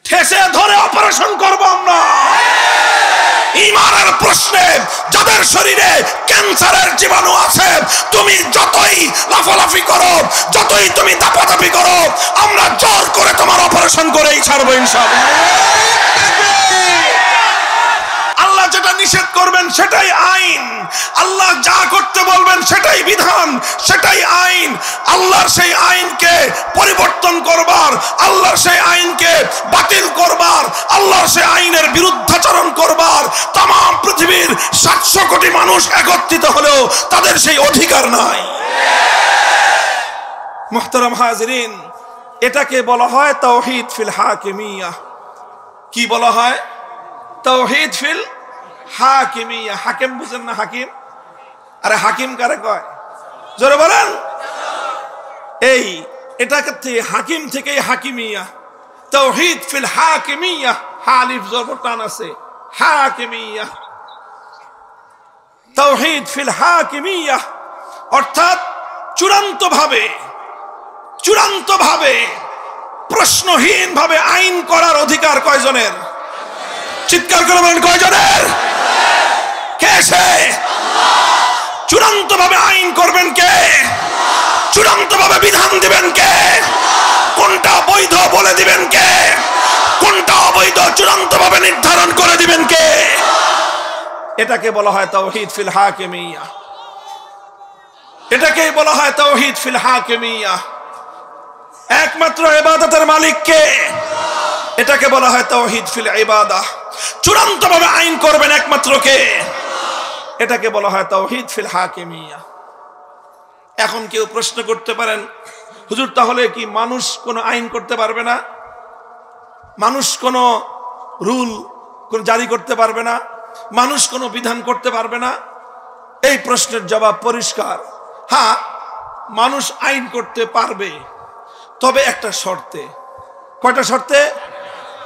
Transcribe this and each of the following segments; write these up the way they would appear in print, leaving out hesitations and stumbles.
ঠেসে ধরে অপারেশন করব আমরা। ঈমানের প্রশ্নে যাদের শরীরে ক্যান্সারের জীবাণু আছে, তুমি যতই লাফালাফি করো, যতই তুমি দাপাদাপি করো, আমরা জোর করে তোমার অপারেশন করেই ছাড়বো ইনশাআল্লাহ। আল্লাহ যেটা নিষেধ করবেন সেটাই আইন, আল্লাহ যা করতে বলবেন সেটাই বিধান, সেটাই আইন। আল্লাহর সেই আইনকে পরিবর্তন করবার, আল্লাহর সেই আইনকে বাতিল করবার, আল্লাহর সেই আইনের বিরুদ্ধাচরণ করবার তাম পৃথিবীর 700 কোটি মানুষ একত্রিত হলেও তাদের সেই অধিকার নাই। মুহতারাম হাজিরিন, এটাকে বলা হয় তাওহীদ ফিল হাকিমিয়া। কি বলা হয়? তাওহীদ ফিল হাকিমিয়া। হাকিম বুঝেন না? হাকিম, আরে হাকিম কারে কয়? জোরে বলেন। এই এটাকে হাকিম থেকে হাকিমিয়া, তাওহীদ ফিল হাকিমিয়া। হালিফ জবর টান আছে, হাকিমিয়া, তাওহীদ ফিল হাকিমিয়া অর্থাৎ চূড়ান্ত ভাবে প্রশ্নহীন ভাবে আইন করার অধিকার কয়জনের? চিৎকার করে বলেন, কয়জনের? কে সে? চূড়ান্ত ভাবে আইন করবেন কে? চূড়ান্ত ভাবে বিধান দিবেন কে? কোনটা বৈধ বলে দিবেন কে? কোনটা অবৈধ চূড়ান্ত ভাবে নির্ধারণ করে দিবেন কে? এটাকে বলা হয় তাওহীদ ফিল হাকিমিয়া। এটাকেই বলা হয় তাওহীদ ফিল হাকিমিয়া। একমাত্র ইবাদতের মালিক কে? এটাকে বলা হয় তাওহীদ ফিল ইবাদাহ। চূড়ান্ত ভাবে আইন করবেন একমাত্র কে? এটাকে বলা হয় তাওহীদ ফিল হাকিমিয়া। এখন কেউ প্রশ্ন করতে পারেন, হুজুর তাহলে কি মানুষ কোনো আইন করতে পারবে না? মানুষ কোনো রুল জারি করতে পারবে না? মানুষ কোনো বিধান করতে পারবে না? এই প্রশ্নের জবাব পরিষ্কার, হ্যাঁ মানুষ আইন করতে পারবে, তবে একটা শর্তে। কয়টা শর্তে?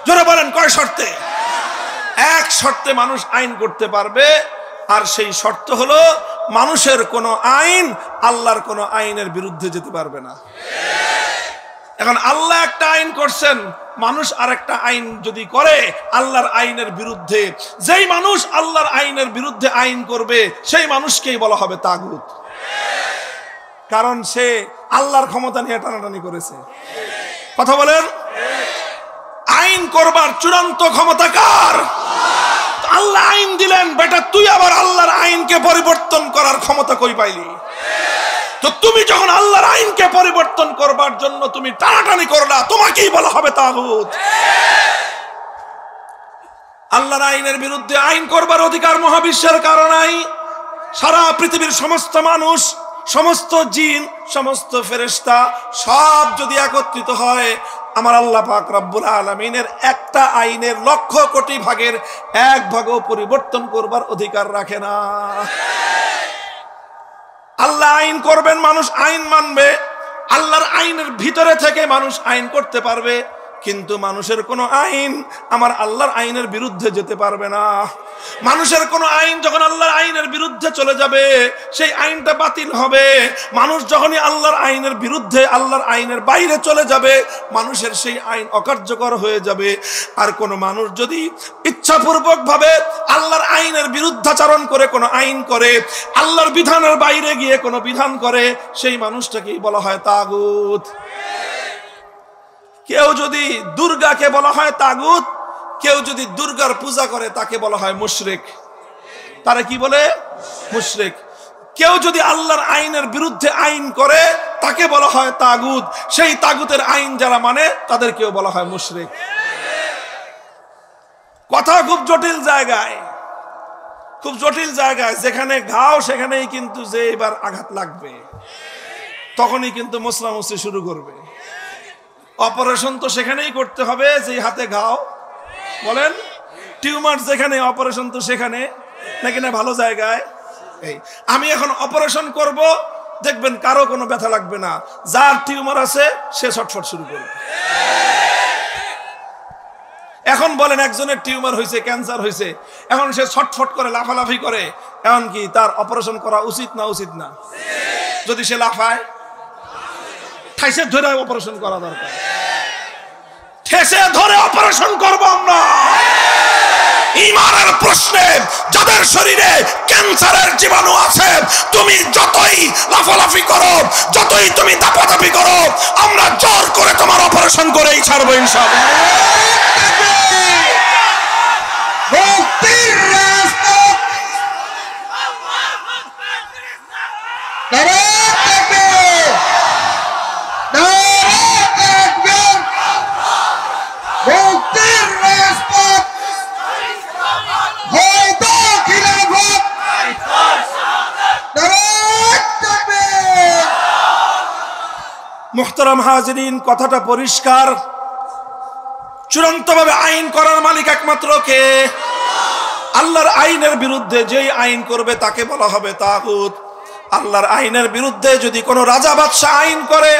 জোরে বলেন, কয় শর্তে? এক শর্তে মানুষ আইন করতে পারবে, আর সেই শর্ত হলো মানুষের কোনো আইন আল্লাহর কোনো আইনের বিরুদ্ধে যেতে পারবে না। এখন আল্লাহ একটা আইন করছেন, মানুষ আরেকটা আইন যদি করে আল্লাহর আইনের বিরুদ্ধে, যেই মানুষ আল্লাহর আইনের বিরুদ্ধে আইন করবে সেই মানুষকেই বলা হবে তাগুত। কারণ সে আল্লাহর ক্ষমতা নিয়ে টানাটানি করেছে। কথা বলেন। আইন করবার চূড়ান্ত ক্ষমতা কার? আল্লাহ আইন দিলেন, বেটা তুই আবার আল্লাহর আইনকে পরিবর্তন করার ক্ষমতা কই পাইলি? তো তুমি যখন আল্লাহর আইনকে পরিবর্তন করবার জন্য তুমি টানাটানি করলা, তোমাকেই বলা হবে তাগুত। আল্লাহর আইনের বিরুদ্ধে আইন করবার অধিকার মহাবিশ্বের কারণেই সারা পৃথিবীর সমস্ত মানুষ, সমস্ত জিন, সমস্ত ফেরেশতা সব যদি একত্রিত হয়, আমার আল্লাহ পাক রব্বুল আলামিনের একটা আইনের 1,00,000 কোটি ভাগের 1 ভাগও পরিবর্তন করবার অধিকার রাখে না। আল্লাহ আইন করবেন, মানুষ আইন মানবে, আল্লাহর আইনের ভিতরে থেকে মানুষ আইন করতে পারবে, কিন্তু মানুষের কোনো আইন আমার আল্লাহর আইনের বিরুদ্ধে যেতে পারবে না। মানুষের কোনো আইন যখন আল্লাহর আইনের বিরুদ্ধে চলে যাবে সেই আইনটা বাতিল হবে। মানুষ যখনই আল্লাহর আইনের বিরুদ্ধে, আল্লাহর আইনের বাইরে চলে যাবে, মানুষের সেই আইন অকার্যকর হয়ে যাবে। আর কোনো মানুষ যদি ইচ্ছাপূর্বক ভাবে আল্লাহর আইনের বিরুদ্ধাচরণ করে কোনো আইন করে, আল্লাহর বিধানের বাইরে গিয়ে কোনো বিধান করে, সেই মানুষটাকেই বলা হয় তাগুত। কেউ যদি দুর্গাকে বলা হয় তাগুত, কেউ যদি দুর্গার পূজা করে তাকে বলা হয় মুশরিক। তারা কি বলে? মুশরিক। কেউ যদি আল্লাহর আইনের বিরুদ্ধে আইন করে তাকে বলা হয় তাগুত। সেই তাগুতের আইন যারা মানে তাদেরকেও বলা হয় মুশরিক। কথা খুব জটিল জায়গায়, খুব জটিল জায়গায়। যেখানে ঘাও সেখানেই কিন্তু যে এবার আঘাত লাগবে, তখনই কিন্তু মোসলামুসি শুরু করবে। অপারেশন তো সেখানেই করতে হবে যে হাতে ঘাও। বলেন, টিউমার যেখানে, অপারেশন তো সেখানে, নাকি না ভালো জায়গায়? এই আমি এখন অপারেশন করব, দেখবেন কারো কোনো ব্যথা লাগবে না। যার টিউমার আছে সে ছটফট শুরু করবে। এখন বলেন একজনের টিউমার হয়েছে, ক্যান্সার হয়েছে, এখন সে ছটফট করে, লাফালাফি করে, এমন কি তার অপারেশন করা উচিত না? উচিত না? যদি সে লাফায়, ঠাইসে ধরে অপারেশন করা দরকার। ঠেসে ধরে অপারেশন করব আমরা। ঈমানের প্রশ্নে যাদের শরীরে ক্যান্সারের জীবাণু আছে, তুমি যতই লাফালাফি করো, যতই তুমি দাপাদাপি করো, আমরা জোর করে তোমার অপারেশন করেই ছাড়বো ইনশাআল্লাহ। মুহতারাম হাজিরিন, কথাটা পরিষ্কার। চূড়ান্তভাবে আইন করার মালিক একমাত্র কে? আল্লাহর আইনের বিরুদ্ধে যেই আইন করবে তাকে বলা হবে তাগুত। আল্লাহর আইনের বিরুদ্ধে যদি কোনো রাজা বাদশাহ আইন করে,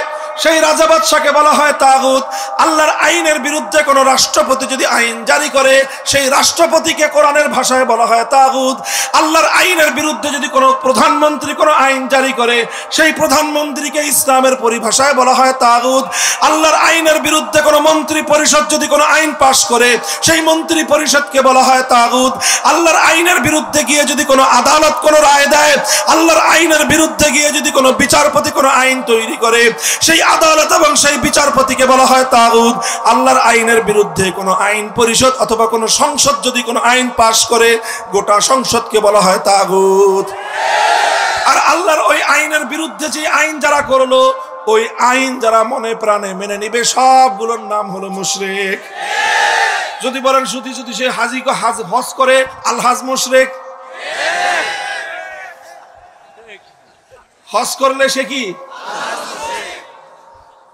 সেই রাজা বাদশাকে বলা হয় তাগুত। আল্লাহর আইনের বিরুদ্ধে কোনো রাষ্ট্রপতি যদি আইন জারি করে, সেই রাষ্ট্রপতিকে কোরআনের ভাষায় বলা হয় তাগুত। আল্লাহর আইনের বিরুদ্ধে যদি কোনো প্রধানমন্ত্রী কোনো আইন জারি করে, সেই প্রধানমন্ত্রীকে ইসলামের পরিভাষায় বলা হয় তাগুত। আল্লাহর আইনের বিরুদ্ধে কোনো মন্ত্রী পরিষদ যদি কোনো আইন পাশ করে, সেই মন্ত্রী পরিষদকে বলা হয় তাগুত। আল্লাহর আইনের বিরুদ্ধে গিয়ে যদি কোনো আদালত কোনো রায় দেয়, আল্লাহর আইনের বিরুদ্ধে গিয়ে যদি কোনো বিচারপতি কোনো আইন তৈরি করে, সেই আদালত এবং সেই বিচারপতিকে বলা হয় তাগুত। আল্লাহর আইনের বিরুদ্ধে কোনো আইন পরিষদ অথবা কোনো সংসদ যদি কোনো আইন পাশ করে, গোটা সংসদকে বলা হয় তাগুত। আর আল্লাহর ওই আইনের বিরুদ্ধে যে আইন যারা করলো, ওই আইন যারা মনে প্রাণে মেনে নিবে, সবগুলোর নাম হলো মুশরিক। যদি বলেন শুধু যদি সে হাজিকে হজ করে, আলহাজ মুশরিক। হজ করলে সে কি?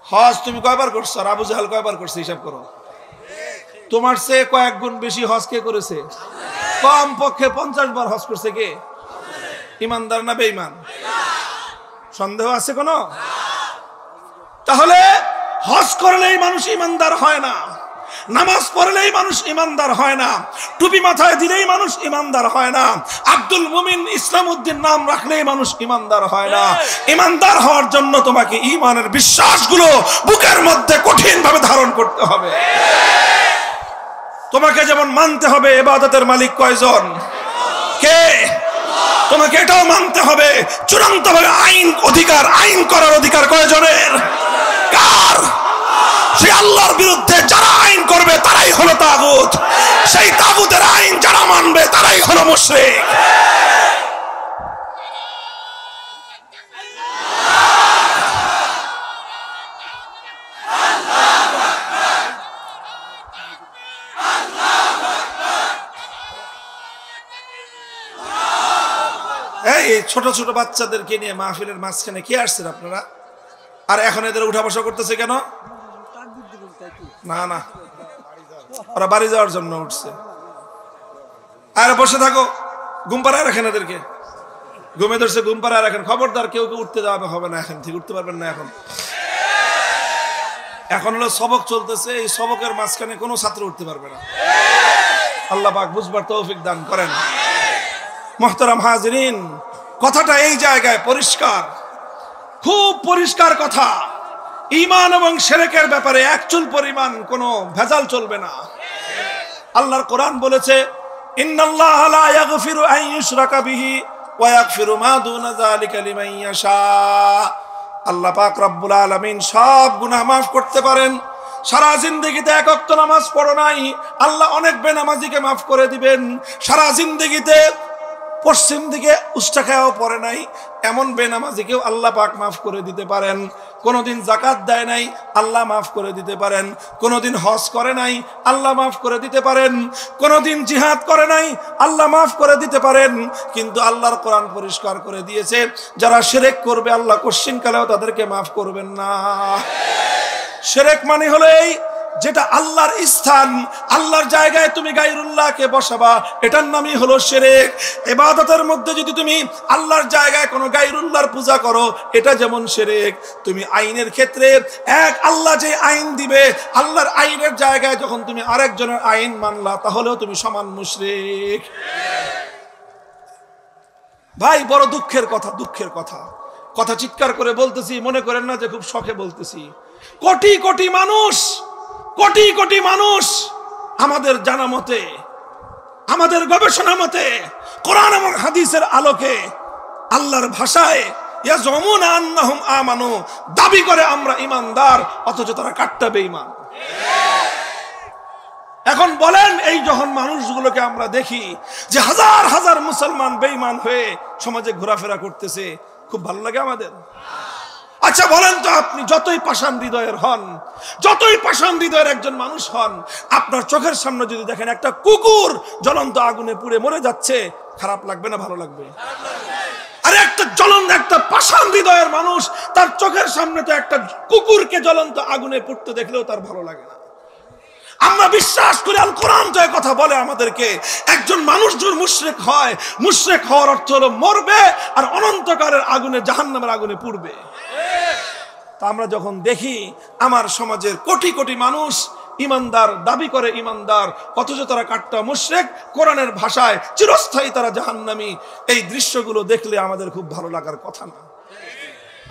হজ তুমি কয়বার করছো? আর আবু জাহেল কয়বার করছে? হিসাব করো। তোমার চেয়ে কয়েক গুণ বেশি হজ কে করেছে? কম পক্ষে 50 বার হজ করছে কে? ইমানদার না বেঈমান? সন্দেহ আছে কোন? তাহলে হজ করলেই মানুষ ইমানদার হয় না, নামাজ পড়লেই মানুষ ইমানদার হয় না, টুপি মাথায় দিলেই মানুষ ইমানদার হয় না, আব্দুল মুমিন ইসলামউদ্দিন নাম রাখলেই মানুষ ইমানদার হয় না। ইমানদার হওয়ার জন্য তোমাকে ঈমানের বিশ্বাসগুলো বুকের মধ্যে কঠিনভাবে ধারণ করতে হবে। তোমাকে যেমন মানতে হবে ইবাদতের মালিক কয়জন? কে? তোমাকে এটাও মানতে হবে চূড়ান্তভাবে আইন করার অধিকার কয়জনের? কার? সে আল্লাহর বিরুদ্ধে যারা আইন করবে তারাই হলো তাগুত। সেই তাগুতের আইন যারা মানবে তারাই হলো মুশরিক। এই ছোট ছোট বাচ্চাদেরকে নিয়ে মাহফিলের মাঝখানে কে আসছেন আপনারা? আর এখন এদের উঠা বসা করতেছে কেন? না না, ওরা বাড়ি যাওয়ার জন্য উঠছে। আর বসে থাকো, ঘুম পাড়ায় রাখেন এদেরকে। ঘুমে ধরছে, ঘুম পাড়ায় রাখেন। খবরদার কেউ কেউ উঠতে দেওয়া হবে না, এখন থেকে উঠতে পারবেন না। এখন হলো সবক চলতেছে, এই সবকের মাঝখানে কোনো ছাত্র উঠতে পারবে না। আল্লাহ পাক বুঝবার তৌফিক দান করেন। মুহতারাম হাজিরিন, কথাটা এই জায়গায় পরিষ্কার, খুব পরিষ্কার কথা। ঈমান এবং শিরকের ব্যাপারে এক চুল পরিমাণ কোনো ভেজাল চলবে না। আল্লাহর কোরআন বলেছে, ইন্নাল্লাহা লা ইয়াগফিরু আন ইউশরাকা বিহি ওয়া ইয়াগফিরু মা দুনা যালিকা লিমান ইয়াশা। আল্লাহ পাক রব্বুল আলামিন সব গুনাহ মাফ করতে পারেন। সারা জিন্দেগিতে এক ওয়াক্ত নামাজ পড়ো নাই, আল্লাহ অনেক বেনামাজিকে মাফ করে দিবেন। সারা জিন্দেগিতে পশ্চিম দিকে উস্টাখাও পড়ে নাই, এমন বেনামাজিকেও আল্লাহ পাক মাফ করে দিতে পারেন। কোনোদিন যাকাত দেয় নাই, আল্লাহ মাফ করে দিতে পারেন। কোনোদিন হজ করে নাই, আল্লাহ মাফ করে দিতে পারেন। কোনোদিন জিহাদ করে নাই, আল্লাহ মাফ করে দিতে পারেন। কিন্তু আল্লাহর কোরআন পরিষ্কার করে দিয়েছে, যারা শিরক করবে আল্লাহ কোশ্চিনকালেও তাদেরকে মাফ করবেন না। শিরক মানে হলো এই, যেটা আল্লাহর স্থান, আল্লাহর জায়গায় তুমি গায়রুল্লাহকে বসাবা, এটার নামই হলো শিরক। ইবাদতের মধ্যে যদি তুমি আল্লাহর জায়গায় কোনো গায়রুল্লাহর পূজা করো, এটা যেমন শিরক। তুমি আইনের ক্ষেত্রে এক আল্লাহ যে আইন দিবে, আল্লাহর আইনের জায়গায় যখন তুমি আরেকজনের আইন মানলা, তাহলেও তুমি সমান মুশরিক। ভাই, বড় দুঃখের কথা, দুঃখের কথা। কথা চিৎকার করে বলতেছি, মনে করেন না যে খুব শখে বলতেছি। কোটি কোটি মানুষ কোটি কোটি মানুষ আমাদের জানা মতে, আমাদের গবেষণা মতে, কোরআন এবং হাদিসের আলোকে আল্লাহর ভাষায় ইয়াজুমুনা আন্নাহুম আমানু দাবি করে আমরা ঈমানদার, অথচ তারা কাট্টা বেঈমান। এখন বলেন, এই যখন মানুষগুলোকে আমরা দেখি যে হাজার হাজার মুসলমান বেঈমান হয়ে সমাজে ঘোরাফেরা করতেছে, খুব ভালো লাগে আমাদের? আচ্ছা বলেন তো, আপনি যতই পাষাণ হৃদয়ের হন, যতই পাষাণ হৃদয়ের একজন মানুষ হন, আপনার চোখের সামনে যদি দেখেন একটা কুকুর জ্বলন্ত আগুনে পুড়ে মরে যাচ্ছে, খারাপ লাগবে না ভালো লাগবে? আরে একটা জ্বলন্ত, একটা পাষাণ হৃদয়ের মানুষ, তার চোখের সামনে তো একটা কুকুরকে জ্বলন্ত আগুনে পুড়তে দেখলেও তার ভালো লাগে না। আমরা বিশ্বাস করি, আল কোরআন তো কথা বলে আমাদেরকে, একজন মানুষ যদি মুশরিক হয়, মুশরিক হওয়ার অর্থ হলো মরবে আর অনন্তকালের আগুনে, জাহান্নামের আগুনে পুড়বে। তা আমরা যখন দেখি আমার সমাজের কোটি কোটি মানুষ ইমানদার, দাবি করে ইমানদার, অথচ তারা কাট্টা মুশরিক, কোরআনের ভাষায় চিরস্থায়ী তারা জাহান্নামী, এই দৃশ্যগুলো দেখলে আমাদের খুব ভালো লাগার কথা না।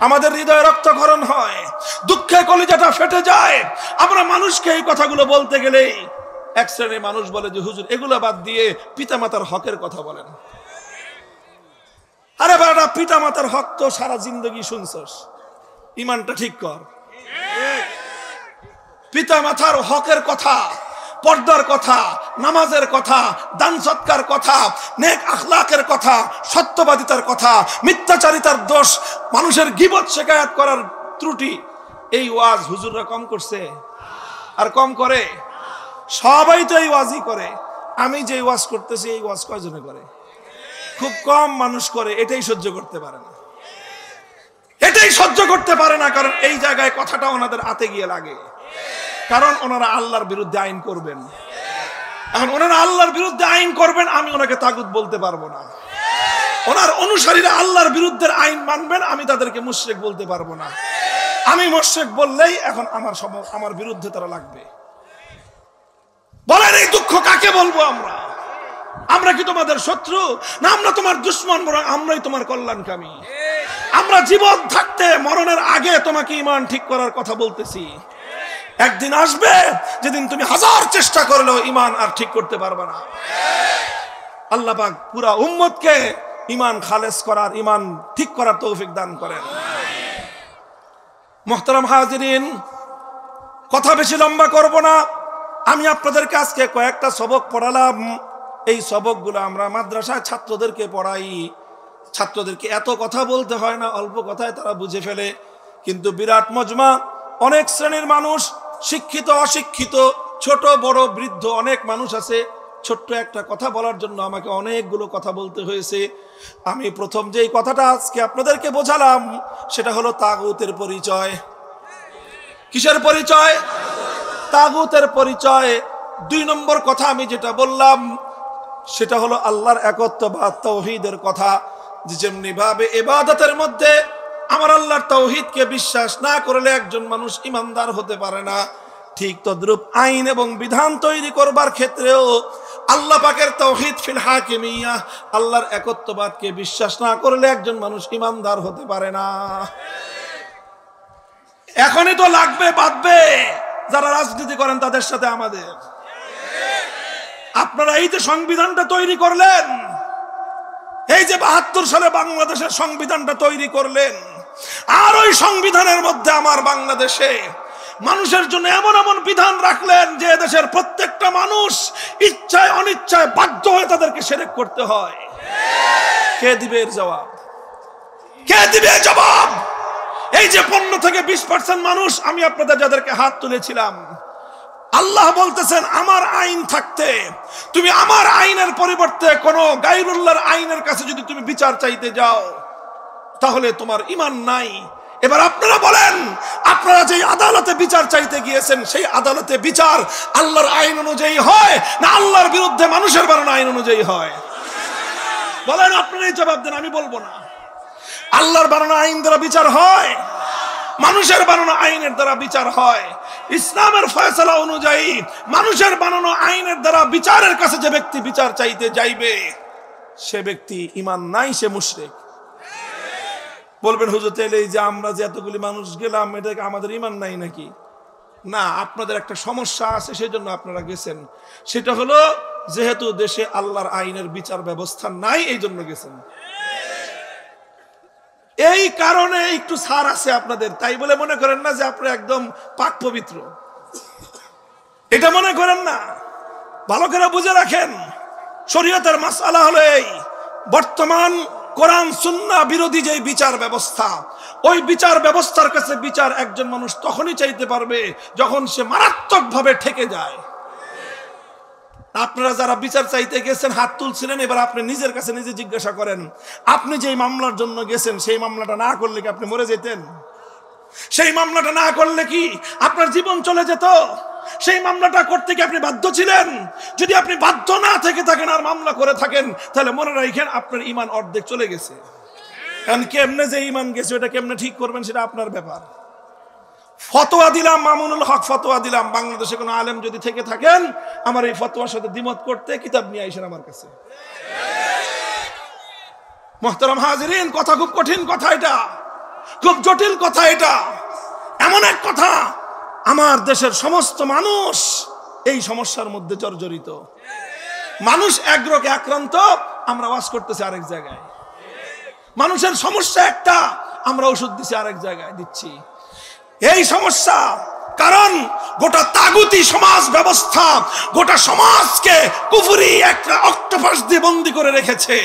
আমাদের হৃদয়ে রক্তক্ষরণ হয়, দুঃখে কলিজাটা ফেটে যায়। আমরা মানুষকে এই কথাগুলো বলতে গেলেই এক শ্রেণীর মানুষ বলে যে হুজুর এগুলো বাদ দিয়ে পিতামাতার হকের কথা বলেন। আরে বাবা, পিতামাতার হক তো সারা জিন্দগি শুনছস, ইমানটা ঠিক কর। পিতামাতার হকের কথা, পর্দার কথা, নামাজের কথা, দান সৎকার কথা, নেক আখলাকের কথা, সত্যবাদিতার কথা, মিথ্যাচারিতার দোষ, মানুষের গীবত শিকায়াত করার ত্রুটি, এই ওয়াজ হুজুররা কম করছে? আর কম করে? সবাই তো এই ওয়াজই করে। আমি যে ওয়াজ করতেছি এই ওয়াজ কয়জনে করে? খুব কম মানুষ করে। এটাই সহ্য করতে পারে না, এটাই সহ্য করতে পারে না, কারণ এই জায়গায় কথাটা ওনাদের হাতে গিয়ে লাগে। কারণ ওনারা আল্লাহর বিরুদ্ধে আইন করবেন। এখন ওনারা আল্লাহর বিরুদ্ধে আইন করবেন, আমি ওনাকে তাগুত বলতে পারবো না। ওনার অনুসারীরা আল্লাহর বিরুদ্ধে আইন মানবেন, আমি তাদেরকে মুশরিক বলতে পারবো না। আমি মুশরিক বললেই এখন আমার বিরুদ্ধে তারা লাগবে। বলেন এই দুঃখ কাকে বলবো আমরা? আমরা কি তোমাদের শত্রু? না আমরা তোমার দুশমন, বরং আমরাই তোমার কল্যাণকামী। আমরা জীবন থাকতে মরণের আগে তোমাকে ঈমান ঠিক করার কথা বলতেছি। একদিন আসবে যেদিন তুমি হাজার চেষ্টা করলেও ঈমান আর ঠিক করতে পারবে না। আল্লাহ পাক পুরা উম্মতকে ঈমান খালেস করার, ঈমান ঠিক করার তৌফিক দান করেন। মুহতারাম হাজিরিন, কথা বেশি লম্বা করব না। আমি আপনাদেরকে আজকে কয়েকটা সবক পড়ালাম। এই সবকগুলো আমরা মাদ্রাসায় ছাত্রদেরকে পড়াই। ছাত্রদেরকে এত কথা বলতে হয় না, অল্প কথায় তারা বুঝে ফেলে। কিন্তু বিরাট মজমা, অনেক শ্রেণীর মানুষ, শিক্ষিত অশিক্ষিত, ছোট বড় বৃদ্ধ অনেক মানুষ আছে। ছোট্ট একটা কথা বলার জন্য আমাকে অনেকগুলো কথা বলতে হয়েছে। আমি প্রথম যেই কথাটা আজকে আপনাদেরকে বোঝালাম সেটা হলো তাগুতের পরিচয়। কিসের পরিচয়? তাগুতের পরিচয়। 2 নম্বর কথা আমি যেটা বললাম সেটা হলো আল্লাহর একত্ববাদ, তাওহীদের কথা। যেমনি ভাবে ইবাদতের মধ্যে আমার আল্লাহর তাওহীদকে বিশ্বাস না করলে একজন মানুষ ঈমানদার হতে পারে না, ঠিক তদ্রূপ আইন এবং বিধান তৈরি করবার ক্ষেত্রেও আল্লাহ পাকের তাওহীদ ফিল হাকিমিয়া, আল্লাহর একত্ববাদকে বিশ্বাস না করলে একজন মানুষ ঈমানদার হতে পারে না। এখনই তো লাগবে বাঁধবে যারা রাজনীতি করেন তাদের সাথে আমাদের। আপনারা এই যে সংবিধানটা তৈরি করলেন, এই যে 72 সালে বাংলাদেশের সংবিধানটা তৈরি করলেন, আর ওই সংবিধানের মধ্যে আমার বাংলাদেশে মানুষের জন্য এমন এমন বিধান রাখলেন যে দেশের প্রত্যেকটা মানুষ ইচ্ছায় অনিচ্ছায় বাধ্য হয়ে তাদেরকে শিরক করতে হয়। কে দিবে এর জবাব? কে দিবে জবাব? এই যে 15 থেকে 20% মানুষ, আমি আপনাদের যাদেরকে হাত তুলেছিলাম, আল্লাহ বলতেছেন আমার আইন থাকতে তুমি আমার আইনের পরিবর্তে কোন গায়রুল্লাহর আইনের কাছে যদি তুমি বিচার চাইতে যাও তাহলে তোমার ঈমান নাই। এবার আপনারা বলেন, আপনারা যে আদালতে বিচার চাইতে গিয়েছেন সেই আদালতে বিচার আল্লাহর আইন অনুযায়ী হয় না আল্লাহর বিরুদ্ধে মানুষের বানানো আইন অনুযায়ী হয়? বলেন, আপনারাই জবাব দেন, আমি বলবো না। আল্লাহর বানানো আইন দ্বারা বিচার হয়, মানুষের বানানো আইনের দ্বারা বিচার হয়। ইসলামের ফয়সালা অনুযায়ী মানুষের বানানো আইনের দ্বারা বিচারের কাছে যে ব্যক্তি বিচার চাইতে যাইবে সে ব্যক্তি ঈমান নাই, সে মুশরিক। বলবেন হুজুর তাহলে এই যে আমরা যে এতগুলি মানুষ গেলাম এটা আমাদের ঈমান নাই নাকি? না, আপনাদের একটা সমস্যা আছে, সেই জন্য আপনারা গেছেন। সেটা হলো যেহেতু দেশে আল্লাহর আইনের বিচার ব্যবস্থা নাই, এই জন্য গেছেন। এই কারণে একটু ছাড় আছে আপনাদের। তাই বলে মনে করেন না যে আপনি একদম পাক পবিত্র, এটা মনে করেন না। ভালো করে বুঝে রাখেন, শরীয়তের মাসআলা হলো এই, বর্তমান কোরআন সুন্নাহ বিরোধী যে বিচার ব্যবস্থা, ওই বিচার ব্যবস্থার কাছে বিচার একজন মানুষ তখনই চাইতে পারবে যখন সে মারাত্মকভাবে ঠেকে যায়। আপনারা যারা বিচার চাইতে গেছেন হাত তুলছিলেন, এবার আপনি নিজের কাছে নিজে জিজ্ঞাসা করেন, আপনি যেই মামলার জন্য গেছেন সেই মামলাটা না করলে কি আপনি মরে যেতেন? সেই মামলাটা না করলে কি আপনার জীবন চলে যেত? সেই মামলাটা করতে কি আপনি বাধ্য ছিলেন? যদি আপনি বাধ্য না থেকে থাকেন আর মামলা করে থাকেন, তাহলে মনে রাখেন আপনার ঈমান অর্ধেক চলে গেছে। কারণ কেমনে যে ঈমান গেছে ওটা কেমনে ঠিক করবেন সেটা আপনার ব্যাপার। ফতোয়া দিলাম, মামুনুল হক ফতোয়া দিলাম, বাংলাদেশে কোনো আলেম যদি থেকে থাকেন আমার এই ফতোয়ার সাথে দ্বিমত করতে, কিতাব নিয়ে আইসেন আমার কাছে। মুহতারাম হাজিরিন, কথা খুব কঠিন কথা, এটা খুব জটিল কথা। এটা এমন এক কথা, আমার দেশের সমস্ত মানুষ এই সমস্যার মধ্যে জর্জরিত। মানুষ এক রোগে আক্রান্ত, আমরা ওয়াজ করতেছি আরেক জায়গায়। মানুষের সমস্যা একটা, আমরা ওষুধ দিচ্ছি আরেক জায়গায় দিচ্ছি। এই সমস্যা কারণ গোটা তাগুতি সমাজ ব্যবস্থা গোটা সমাজকে কুফরি একটা অক্টোপাস দিয়ে বন্দী করে রেখেছে।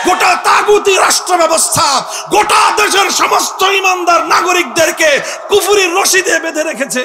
গোটা তাগুতি রাষ্ট্র ব্যবস্থা গোটা দেশের সমস্ত ইমানদার নাগরিকদেরকে কুফরির রশি দিয়ে বেঁধে রেখেছে।